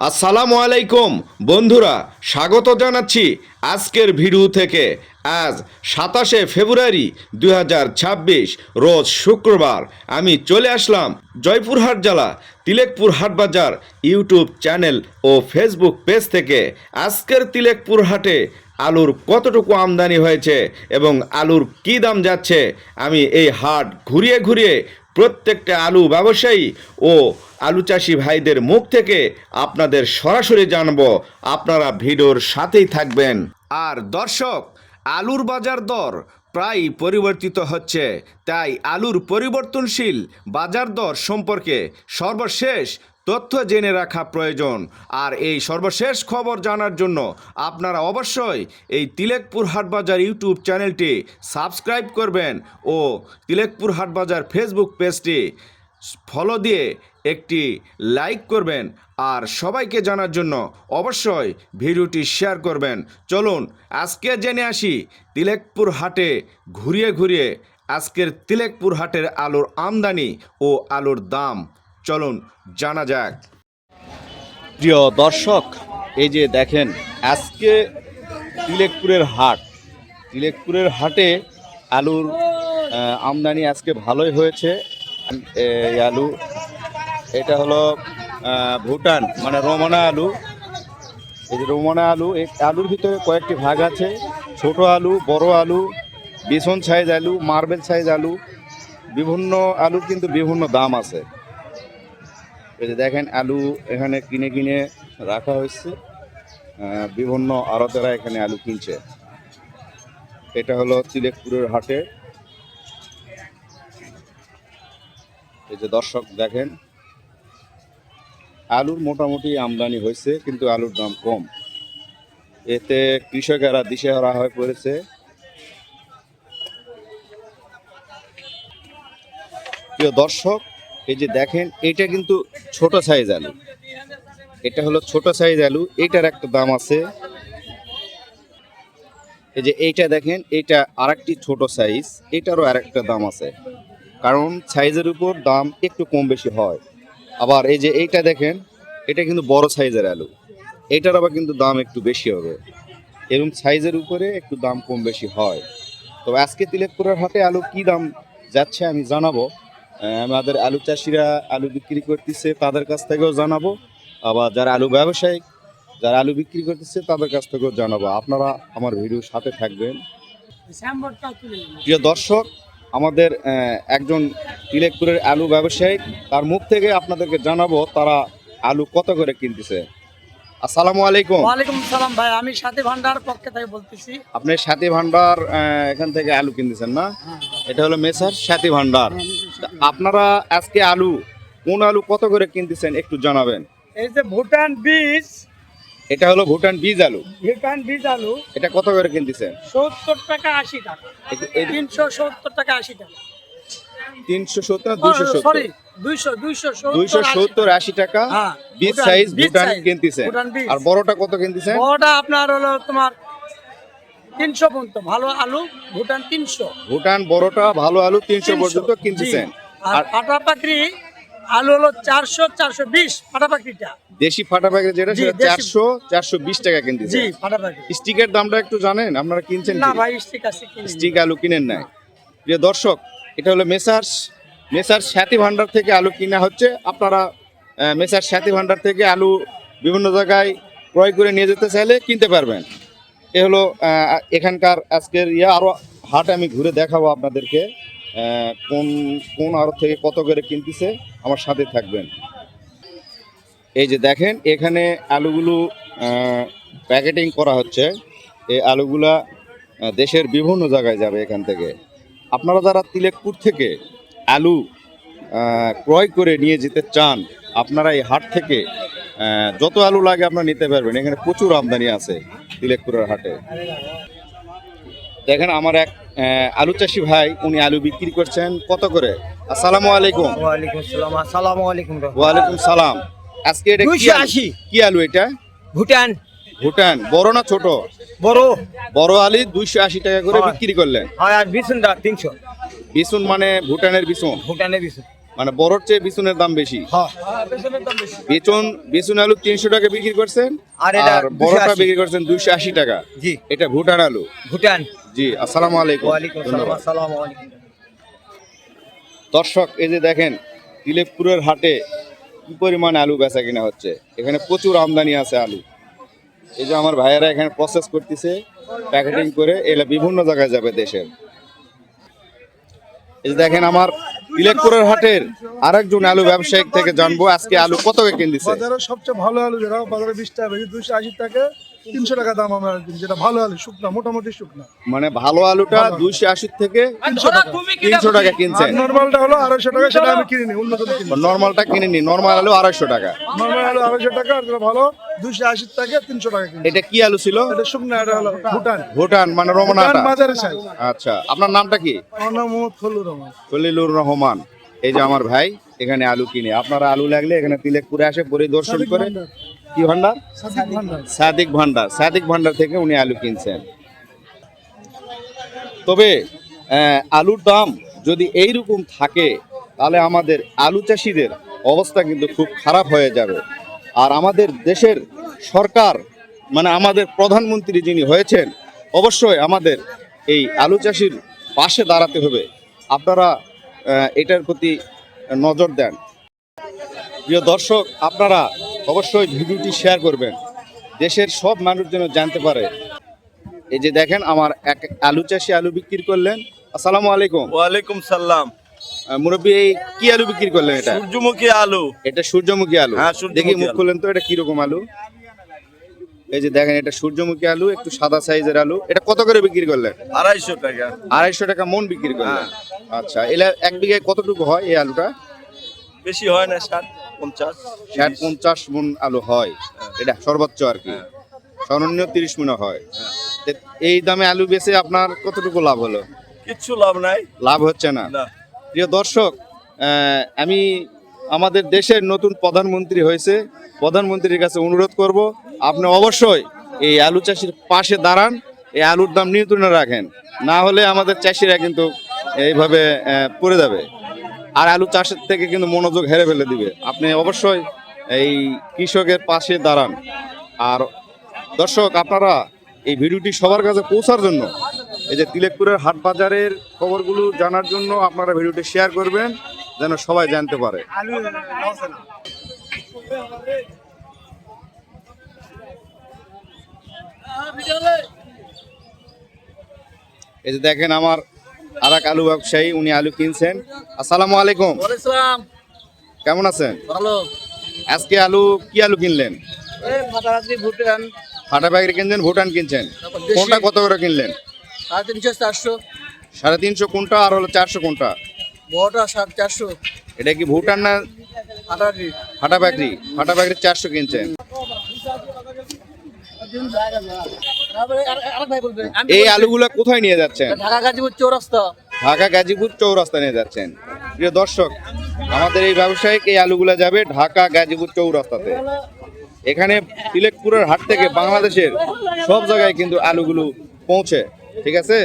আসসালামু আলাইকুম বন্ধুরা, স্বাগত জানাচ্ছি আজকের ভিডিও থেকে। আজ 27শে ফেব্রুয়ারি 2026 রোজ শুক্রবার। আমি চলে আসলাম জয়পুরহাট জেলা তিলেকপুর হাটবাজার ইউটিউব চ্যানেল ও ফেসবুক পেজ থেকে। আজকের তিলেকপুর হাটে আলুর কতটুকু আমদানি হয়েছে এবং আলুর কী দাম যাচ্ছে, আমি এই হাট ঘুরিয়ে ঘুরিয়ে প্রত্যেকটা আলু ব্যবসায়ী ও আলু চাষি ভাইদের মুখ থেকে আপনাদের সরাসরি জানবো। আপনারা ভিডিওর সাথেই থাকবেন। আর দর্শক, আলুর বাজার দর প্রায় পরিবর্তিত হচ্ছে, তাই আলুর পরিবর্তনশীল বাজার দর সম্পর্কে সর্বশেষ তথ্য জেনে রাখা প্রয়োজন। আর এই সর্বশেষ খবর জানার জন্য আপনারা অবশ্যই এই তিলেকপুর হাটবাজার ইউটিউব চ্যানেলটি সাবস্ক্রাইব করবেন ও তিলেকপুর হাটবাজার ফেসবুক পেজটি ফলো দিয়ে একটি লাইক করবেন। আর সবাইকে জানার জন্য অবশ্যই ভিডিওটি শেয়ার করবেন। চলুন আজকে জেনে আসি তিলেকপুর হাটে ঘুরিয়ে ঘুরিয়ে আজকের তিলেকপুর হাটের আলুর আমদানি ও আলুর দাম। চলুন জানা যাক। প্রিয় দর্শক, এই যে দেখেন আজকে তিলেকপুরের হাটে আলুর আমদানি আজকে ভালোই হয়েছে। এই আলু, এটা হলো ভুটান মানে রোমানা আলু। এই যে রোমানা আলু, এই আলুর ভিতরে কয়েকটি ভাগ আছে: ছোট আলু, বড় আলু, বেসন সাইজ আলু, মার্বেল সাইজ আলু। বিভিন্ন আলুর কিন্তু বিভিন্ন দাম আছে। এই যে দেখেন আলু এখানে কিনে কিনে রাখা হয়েছে, বিভিন্ন আড়তেরা এখানে আলু কিনছে। এটা হলো তিলেকপুরের হাটে। এই যে দর্শক দেখেন, আলুর মোটামুটি আমদানি হয়েছে, কিন্তু আলুর দাম কম। এতে কৃষকেরা দিশেহারা হয়ে পড়েছে। প্রিয় দর্শক, এই যে দেখেন এটা কিন্তু ছোট সাইজ আলু। এটা হলো ছোট সাইজ আলু, এটার একটা দাম আছে। এই যে এইটা দেখেন, এটা আরেকটি ছোট সাইজ, এটারও আরেকটা দাম আছে, কারণ সাইজের উপর দাম একটু কম বেশি হয়। আবার এই যে এইটা দেখেন, এটা কিন্তু বড় সাইজের আলু, এটার আবার কিন্তু দাম একটু বেশি হবে। এরকম সাইজের উপরে একটু দাম কম বেশি হয়। তো আজকে তিলেকপুরের হাটে আলু কি দাম যাচ্ছে আমি জানাবো। আমাদের আলু চাষিরা আলু বিক্রি করতেছে তাদের কাছ থেকেও জানাবো, আবার যারা আলু ব্যবসায়ী যারা আলু বিক্রি করতেছে তাদের কাছ থেকেও জানাবো। আপনারা আমার ভিডিওর সাথে থাকবেন। প্রিয় দর্শক, আমাদের একজন তিলেকপুরের আলু ব্যবসায়ী, তার মুখ থেকে আপনাদেরকে জানাবো তারা আলু কত করে কিনতেছে। আসসালামু আলাইকুম। ওয়ালাইকুম সালাম ভাই, আমি সাথী ভান্ডার পক্ষে থেকে বলতেছি। আপনি সাথী ভান্ডার এখান থেকে আলু কিনতেছেন না? এটা হলো মেসার সাথী ভান্ডার। আপনারা আজকে আলু কোন আলু কত করে কিনতেছেন একটু জানাবেন। এই যে ভুটান বীজ, এটা হলো ভুটান বীজ আলু। এটা কত করে কিনতেছেন? 70 টাকা 80 টাকা। 370 টাকা 80 টাকা। 370 270? সরি, 270 80 টাকা হ্যাঁ, বীজ সাইজ ভুটান কিনতেছেন। আর বড়টা কত কিনতেছেন? বড়টা আপনার হলো তোমার 300 পর্যন্ত ভালো আলু। ভুটান 300। ভুটান বড়টা ভালো আলু 300 পর্যন্ত কিনতেছেন। আর ফাটা পাকড়ি আলু হলো 400 420। ফাটা পাকড়িটা দেশি ফাটা পাকড়ি যেটা, সেটা 400 420 টাকা কিনতেছেন। জি, ফাটা পাকড়ি। স্টিকের দামটা একটু জানেন আপনারা? কিনছেন না কি? ভাই, স্টিক আছে, স্টিক আলু কিনেন নাই। প্রিয় দর্শক, এটা হলো মেসার সাথী ভান্ডার থেকে আলু কিনা হচ্ছে। আপনারা মেসার সাথী ভান্ডার থেকে আলু বিভিন্ন জায়গায় ক্রয় করে নিয়ে যেতে চাইলে কিনতে পারবেন। এ হলো এখানকার আজকের আরও হাট আমি ঘুরে দেখাবো আপনাদেরকে কোন কোন আড়ত থেকে কত করে কিনতেছে। আমার সাথে থাকবেন। এই যে দেখেন, এখানে আলুগুলো প্যাকেটিং করা হচ্ছে। এই আলুগুলা দেশের বিভিন্ন জায়গায় যাবে এখান থেকে। আপনারা যারা তিলেকপুর থেকে আলু ক্রয় করে নিয়ে যেতে চান, আপনারা এই হাট থেকে যত আলু লাগে আপনারা নিতে পারবেন। এখানে প্রচুর আমদানি আছে তিলেকপুরের হাটে। দেখেন আমার এক আলু চাষি ভাই, উনি আলু বিক্রি করছেন কত করে। আসসালামু আলাইকুম। ওয়ালাইকুম সালাম। আসসালামু আলাইকুম। ওয়ালাইকুম সালাম। আজকে এটা 280 কি আলু? এটা ভুটান। বড় না ছোট? বড় আলু 280 টাকা করে বিক্রি করলেন। আর বিছুনটা 300। বিসুন মানে ভুটানের বিসুন? ভুটানের বিছুন মানে বড়র চেয়ে বিচুনের দাম বেশি। হ্যাঁ, বেসনের দাম বেশি। বিচুন আলু 300 টাকা বিক্রি করছেন, আর এটা আর বড়টা 280 বিক্রি করছেন 280 টাকা। জি। এটা ভুটান আলু। ভুটান। জি, আসসালামু আলাইকুম। ওয়ালাইকুম আসসালাম। ধন্যবাদ। আসসালামু আলাইকুম। দর্শক, এই যে দেখেন তিলেকপুরের হাটে কি পরিমাণ আলু বেচা কিনা হচ্ছে। এখানে প্রচুর আমদানি আছে আলু। এই যে আমার ভাইয়েরা এখানে প্রসেস করতেছে, প্যাকেটিং করে এগুলা বিভিন্ন জায়গায় যাবে দেশের। এই যে দেখেন আমার তিলেকপুরের হাটের আরেকজন আলু ব্যবসায়িক থেকে জানবো আজকে আলু কত করে কিনতেছে। বাজারে সবচেয়ে ভালো আলু যেটা বাজারে 20 টাকা বেশি 280 টাকা 300 টাকা দাম আমরা কিনি, যেটা ভালো আলু শুকনা মোটামুটি শুকনা। মানে ভালো আলুটা 280 থেকে 300 টাকা কিনছেন, নরমালটা হলো 250 টাকা, সেটা আমি কিনি নি, অন্য জন কিনি। নর্মালটা কিনে নি। নর্মাল আলু 250 টাকা। নরমাল আলু 250 টাকা, আর যেটা ভালো 280 টাকা 300 টাকা কিনি। এটা কি আলু ছিল? এটা শুকনা, এটা হলো ভুটান। ভুটান মানে রমনাটা। ভুটান বাজারে সাইজ। আচ্ছা, আপনার নামটা কি? আমার নাম মোহাম্মদ খলিলুর রহমান। খলিলুর রহমান। এই যে আমার ভাই এখানে আলু কিনে। আপনারা আলু লাগলে এখানে তিলেকপুরে আসে পরিদর্শন করে। কি ভান্ডার? সাদিক ভান্ডার থেকে উনি আলু কিনছেন। তবে আলুর দাম যদি এইরকম থাকে তাহলে আমাদের আলু চাষিদের অবস্থা কিন্তু খুব খারাপ হয়ে যাবে। আর আমাদের দেশের সরকার মানে আমাদের প্রধানমন্ত্রী যিনি হয়েছেন, অবশ্যই আমাদের এই আলু চাষির পাশে দাঁড়াতে হবে। আপনারা এটার প্রতি নজর দেন। প্রিয় দর্শক, আপনারা অবশ্যই ভিডিওটি শেয়ার করবেন, দেশের সব মানুষ যেন জানতে পারে। এই যে দেখেন আমার এক আলু চাষি আলু বিক্রি করলেন। আসসালামু আলাইকুম। ওয়ালাইকুম সালাম। মুরব্বী, এই কি আলু বিক্রি করলেন? এটা সূর্যমুখী আলু। এটা সূর্যমুখী আলু। হ্যাঁ, সূর্যমুখী দেখি মুখ আলু। খুললেন তো, এটা কিরকম আলু? এই যে দেখেন এটা সূর্যমুখী আলু, একটু সাদা সাইজের আলু। এটা কত করে বিক্রি করলেন? 250 টাকা। 250 টাকা মন বিক্রি করলেন। আচ্ছা, এলা এক বিঘায় কতটুকু হয় এই আলুটা? বেশি হয় না, 60-50। 60-50 মন আলু হয়, এটা সর্বোচ্চ আর কি। সর্বনিম্ন 30 মন হয়। তো এই দামে আলু বেচে আপনার কতটুকু লাভ হলো? কিচ্ছু লাভ নাই। লাভ হচ্ছে না। না। প্রিয় দর্শক, আমি আমাদের দেশের নতুন প্রধানমন্ত্রী হয়েছে, প্রধানমন্ত্রীর কাছে অনুরোধ করব আপনি অবশ্যই এই আলু চাষির পাশে দাঁড়ান, এই আলুর দাম নিয়ন্ত্রণে রাখেন, না হলে আমাদের চাষিরা কিন্তু এইভাবে পড়ে যাবে আর আলু চাষের থেকে কিন্তু মনোযোগ হেরে ফেলে দিবে। আপনি অবশ্যই এই কৃষকের পাশে দাঁড়ান। আর দর্শক, আপনারা এই ভিডিওটি সবার কাছে পৌঁছার জন্য, এই যে তিলেকপুরের হাট বাজারের খবরগুলো জানার জন্য আপনারা ভিডিওটি শেয়ার করবেন, যেন সবাই জানতে পারে। এই যে দেখেন আমার আর এক আলু ব্যবসায়ী, উনি আলু কিনছেন। আসসালামু আলাইকুম। ওয়ালাইকুম কেমন আছেন? ভালো। আজকে আলু কি আলু কিনলেন? এই ফাটাফাটি ভুটান ফাটা প্যাকেট কিনছেন, ভুটান কিনছেন। তারপর দেশি। কোনটা কত করে কিনলেন? 350-400। 350 কোনটা আর হলো 400 কোনটা? বড়টা 400। এটা কি ভুটান না ফাটাফাটি। ফাটা প্যাকেট? ফাটা প্যাকেট 400 কিনছেন। এই আলুগুলা কোথায় নিয়ে যাচ্ছেন? ঢাকা গাজীপুর চৌরাস্তা। ঢাকা গাজীপুর চৌরাস্তা নিয়ে যাচ্ছেন। প্রিয় দর্শক, আমাদের এই ব্যবসায়িক এই আলুগুলা যাবে ঢাকা গাজীপুর চৌরাস্তাতে। এখানে তিলেকপুরের হাট থেকে বাংলাদেশের সব জায়গায় কিন্তু আলুগুলো পৌঁছে। ঠিক আছে।